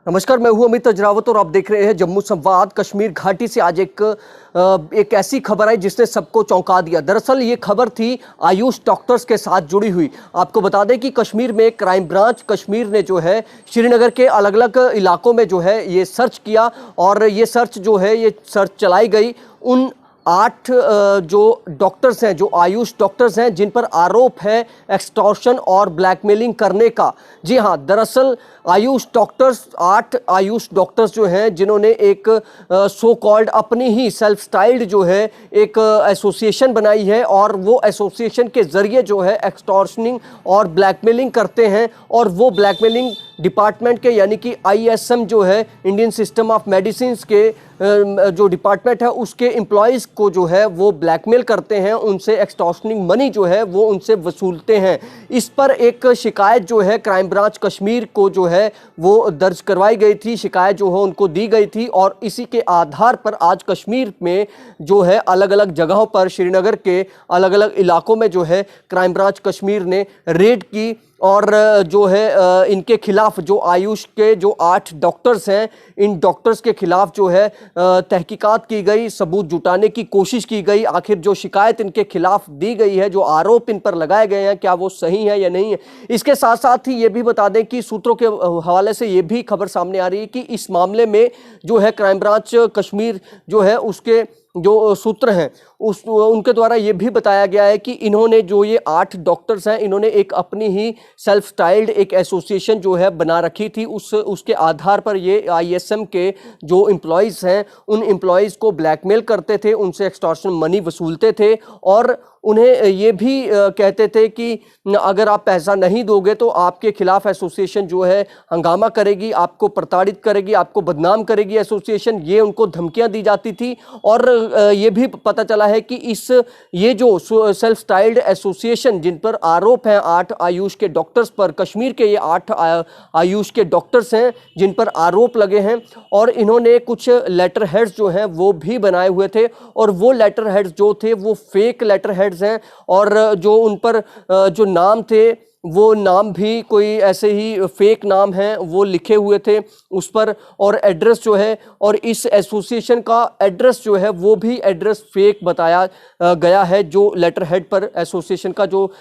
नमस्कार, मैं हूं अमित अजरावत और आप देख रहे हैं जम्मू संवाद। कश्मीर घाटी से आज एक ऐसी खबर आई जिसने सबको चौंका दिया। दरअसल ये खबर थी आयुष डॉक्टर्स के साथ जुड़ी हुई। आपको बता दें कि कश्मीर में क्राइम ब्रांच कश्मीर ने जो है श्रीनगर के अलग अलग इलाकों में जो है ये सर्च किया और ये सर्च चलाई गई। उन 8 जो डॉक्टर्स हैं, जो आयुष डॉक्टर्स हैं, जिन पर आरोप है एक्सटॉर्शन और ब्लैकमेलिंग करने का। जी हाँ, दरअसल 8 आयुष डॉक्टर्स जो हैं, जिन्होंने एक सो कॉल्ड अपनी ही सेल्फ स्टाइल्ड जो है एक एसोसिएशन बनाई है और वो एसोसिएशन के ज़रिए जो है एक्सटॉर्शनिंग और ब्लैकमेलिंग करते हैं। और वो ब्लैकमेलिंग डिपार्टमेंट के यानी कि ISM जो है, इंडियन सिस्टम ऑफ मेडिसिन के जो डिपार्टमेंट है उसके एम्प्लॉयज़ को जो है वो ब्लैकमेल करते हैं, उनसे एक्सटॉर्शनिंग मनी जो है वो उनसे वसूलते हैं। इस पर एक शिकायत जो है क्राइम ब्रांच कश्मीर को जो है वो दर्ज करवाई गई थी, शिकायत जो है उनको दी गई थी। और इसी के आधार पर आज कश्मीर में जो है अलग अलग जगहों पर, श्रीनगर के अलग अलग इलाकों में जो है क्राइम ब्रांच कश्मीर ने रेड की और जो है इनके खिलाफ, जो आयुष के जो 8 डॉक्टर्स हैं, इन डॉक्टर्स के खिलाफ जो है तहकीकात की गई, सबूत जुटाने की कोशिश की गई। आखिर जो शिकायत इनके खिलाफ दी गई है, जो आरोप इन पर लगाए गए हैं, क्या वो सही है या नहीं है। इसके साथ साथ ही ये भी बता दें कि सूत्रों के हवाले से ये भी खबर सामने आ रही है कि इस मामले में जो है क्राइम ब्रांच कश्मीर जो है उसके जो सूत्र हैं उनके द्वारा ये भी बताया गया है कि इन्होंने, जो ये 8 डॉक्टर्स हैं, इन्होंने एक अपनी ही सेल्फ स्टाइल्ड एक एसोसिएशन जो है बना रखी थी। उसके आधार पर ये ISM के जो एम्प्लॉयज़ हैं उन एम्प्लॉयज़ को ब्लैकमेल करते थे, उनसे एक्सटॉर्शन मनी वसूलते थे और उन्हें ये भी कहते थे कि अगर आप पैसा नहीं दोगे तो आपके खिलाफ एसोसिएशन जो है हंगामा करेगी, आपको प्रताड़ित करेगी, आपको बदनाम करेगी एसोसिएशन। ये उनको धमकियां दी जाती थी। और ये भी पता चला है कि ये जो सेल्फ स्टाइल्ड एसोसिएशन, जिन पर आरोप हैं 8 आयुष के डॉक्टर्स पर, कश्मीर के ये 8 आयुष के डॉक्टर्स हैं जिन पर आरोप लगे हैं, और इन्होंने कुछ लेटर हेड्स जो हैं वो भी बनाए हुए थे। और वो लेटर हेड्स जो थे वो फेक लेटर हेड्स हैं और जो उन पर जो नाम थे वो नाम भी कोई ऐसे ही फेक नाम हैं वो लिखे हुए थे उस पर। और एड्रेस जो है, और इस एसोसिएशन का एड्रेस जो है वो भी एड्रेस फेक बताया गया है। जो लेटर हेड पर एसोसिएशन का जो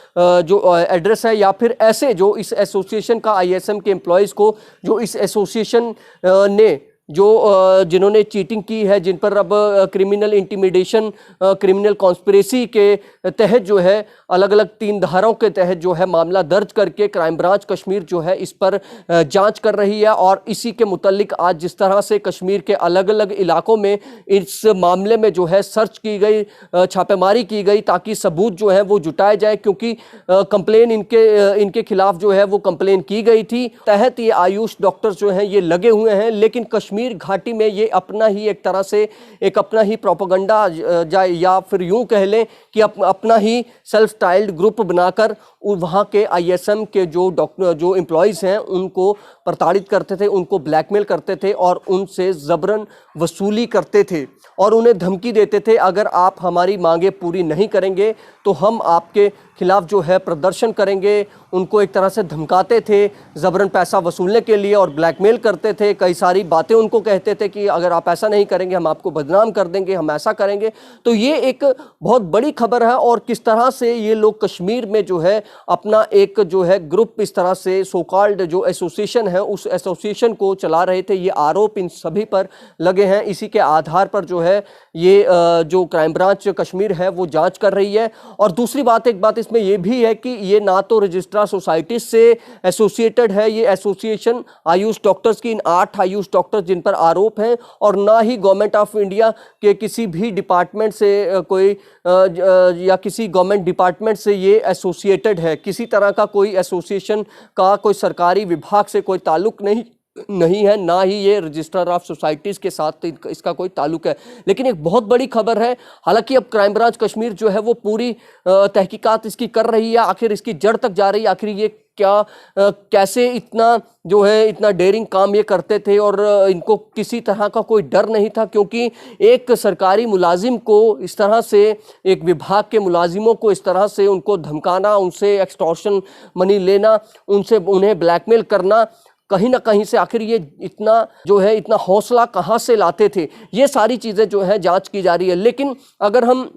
एड्रेस है, या फिर ऐसे जो इस एसोसिएशन का ISM के एम्प्लॉयज़ को, जो इस एसोसिएशन ने जिन्होंने चीटिंग की है, जिन पर अब क्रिमिनल इंटिमिडेशन, क्रिमिनल कॉन्स्पिरेसी के तहत जो है अलग अलग 3 धाराओं के तहत जो है मामला दर्ज करके क्राइम ब्रांच कश्मीर जो है इस पर जांच कर रही है। और इसी के मुतालिक आज जिस तरह से कश्मीर के अलग अलग इलाकों में इस मामले में जो है सर्च की गई, छापेमारी की गई, ताकि सबूत जो है वो जुटाए जाए, क्योंकि कंप्लेन इनके खिलाफ जो है वो कंप्लेन की गई थी। तहत ये आयुष डॉक्टर्स जो हैं ये लगे हुए हैं। लेकिन कश्मीर घाटी में ये अपना ही एक तरह से एक अपना ही प्रोपेगेंडा जाए, या फिर यूं कह लें कि अपना ही सेल्फ स्टाइल्ड ग्रुप बनाकर वहाँ के ISM के जो एम्प्लॉयज़ हैं उनको प्रताड़ित करते थे, उनको ब्लैकमेल करते थे और उनसे ज़बरन वसूली करते थे और उन्हें धमकी देते थे, अगर आप हमारी मांगे पूरी नहीं करेंगे तो हम आपके खिलाफ जो है प्रदर्शन करेंगे। उनको एक तरह से धमकाते थे ज़बरन पैसा वसूलने के लिए और ब्लैकमेल करते थे। कई सारी बातें उनको कहते थे कि अगर आप ऐसा नहीं करेंगे हम आपको बदनाम कर देंगे, हम ऐसा करेंगे। तो ये एक बहुत बड़ी खबर है। और किस तरह से ये लोग कश्मीर में जो है अपना एक जो है ग्रुप, इस तरह से सो कॉल्ड जो एसोसिएशन है उस एसोसिएशन को चला रहे थे, ये आरोप इन सभी पर लगे हैं। इसी के आधार पर जो है ये जो क्राइम ब्रांच कश्मीर है वो जांच कर रही है। और दूसरी बात, एक बात इसमें यह भी है कि ये ना तो रजिस्ट्रार सोसाइटीज से एसोसिएटेड है ये एसोसिएशन आयुष डॉक्टर्स की, इन 8 आयुष डॉक्टर्स जिन पर आरोप हैं, और ना ही गवर्नमेंट ऑफ इंडिया के किसी भी डिपार्टमेंट से कोई या किसी गवर्नमेंट डिपार्टमेंट से ये एसोसिएटेड है। किसी तरह का कोई एसोसिएशन का कोई सरकारी विभाग से कोई ताल्लुक नहीं है, ना ही ये रजिस्ट्रार ऑफ सोसाइटीज़ के साथ इसका कोई ताल्लुक है। लेकिन एक बहुत बड़ी खबर है, हालांकि अब क्राइम ब्रांच कश्मीर जो है वो पूरी तहकीकात इसकी कर रही है, आखिर इसकी जड़ तक जा रही है, आखिर ये कैसे इतना डेयरिंग काम ये करते थे और इनको किसी तरह का कोई डर नहीं था। क्योंकि एक सरकारी मुलाजिम को इस तरह से, एक विभाग के मुलाजिमों को इस तरह से उनको धमकाना, उनसे एक्सटॉर्शन मनी लेना, उन्हें ब्लैकमेल करना, कहीं ना कहीं से आखिर ये इतना जो है इतना हौसला कहाँ से लाते थे, ये सारी चीज़ें जो है जांच की जा रही है। लेकिन अगर हम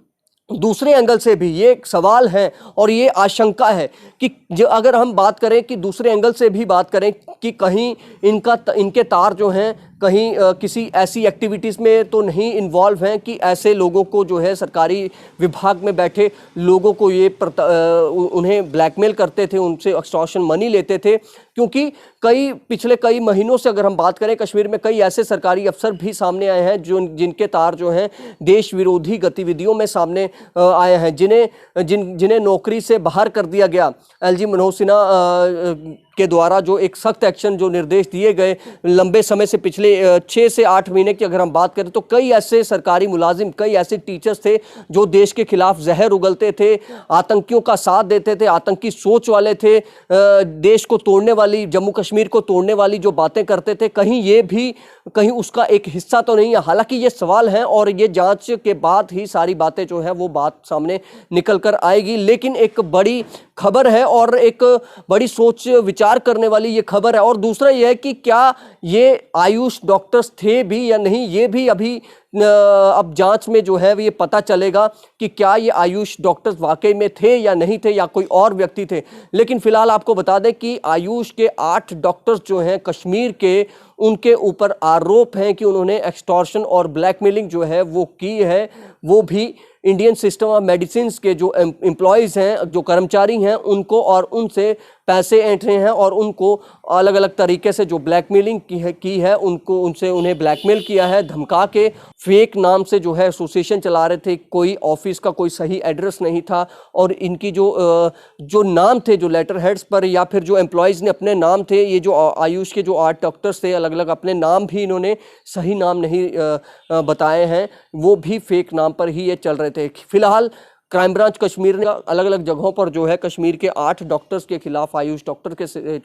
दूसरे एंगल से भी ये एक सवाल है और ये आशंका है कि जो अगर हम बात करें कि दूसरे एंगल से भी बात करें कि कहीं इनके तार जो हैं कहीं किसी ऐसी एक्टिविटीज़ में तो नहीं इन्वॉल्व हैं कि ऐसे लोगों को जो है सरकारी विभाग में बैठे लोगों को ये उन्हें ब्लैकमेल करते थे, उनसे एक्सटॉर्शन मनी लेते थे। क्योंकि पिछले कई महीनों से अगर हम बात करें कश्मीर में कई ऐसे सरकारी अफसर भी सामने आए हैं जिनके तार जो हैं देश विरोधी गतिविधियों में सामने आए हैं, जिन्हें नौकरी से बाहर कर दिया गया। एलजी मनोज सिन्हा के द्वारा जो एक सख्त एक्शन जो निर्देश दिए गए लंबे समय से, पिछले 6 से 8 महीने की अगर हम बात करें तो कई ऐसे सरकारी मुलाजिम, कई ऐसे टीचर्स थे जो देश के खिलाफ जहर उगलते थे, आतंकियों का साथ देते थे, आतंकी सोच वाले थे, देश को तोड़ने वाली, जम्मू कश्मीर को तोड़ने वाली जो बातें करते थे, कहीं उसका एक हिस्सा तो नहीं है। हालांकि ये सवाल है और ये जांच के बाद ही सारी बातें जो है वो बात सामने निकल कर आएगी। लेकिन एक बड़ी खबर है और एक बड़ी सोच विचार करने वाली ये खबर है। और दूसरा ये है कि क्या ये आयुष डॉक्टर्स थे भी या नहीं, ये भी अभी अब जांच में जो है ये पता चलेगा कि क्या ये आयुष डॉक्टर्स वाकई में थे या नहीं थे या कोई और व्यक्ति थे। लेकिन फिलहाल आपको बता दें कि आयुष के 8 डॉक्टर्स जो हैं कश्मीर के, उनके ऊपर आरोप हैं कि उन्होंने एक्सटॉर्शन और ब्लैकमेलिंग जो है वो की है, वो भी इंडियन सिस्टम ऑफ मेडिसिन के जो एम्प्लॉयज़ हैं, जो कर्मचारी हैं, उनको और उनसे पैसे ऐंठे हैं और उनको अलग अलग तरीके से जो ब्लैकमेलिंग की है उन्हें ब्लैकमेल किया है, धमका के फेक नाम से जो है एसोसिएशन चला रहे थे। कोई ऑफिस का कोई सही एड्रेस नहीं था और इनकी जो नाम थे, जो लेटर हेड्स पर या फिर जो एम्प्लॉयज़ ने अपने नाम थे, ये जो आयुष के जो 8 डॉक्टर्स थे अलग अलग अपने नाम भी इन्होंने सही नाम नहीं बताए हैं, वो भी फेक नाम पर ही ये चल रहे थे। फिलहाल क्राइम ब्रांच कश्मीर ने अलग अलग जगहों पर जो है कश्मीर के 8 डॉक्टर्स के खिलाफ, आयुष डॉक्टर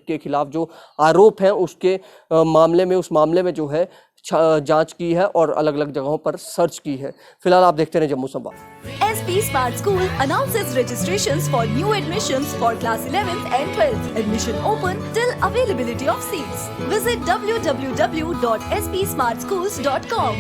के खिलाफ जो आरोप हैं उसके उस मामले में जो है जांच की है और अलग अलग जगहों पर सर्च की है। फिलहाल आप देखते रहे जम्मू संवाद। SP Smart School announces registrations for new admissions for class 11th and 12th. Admission open till availability of seats. Visit www.spsmartschools.com.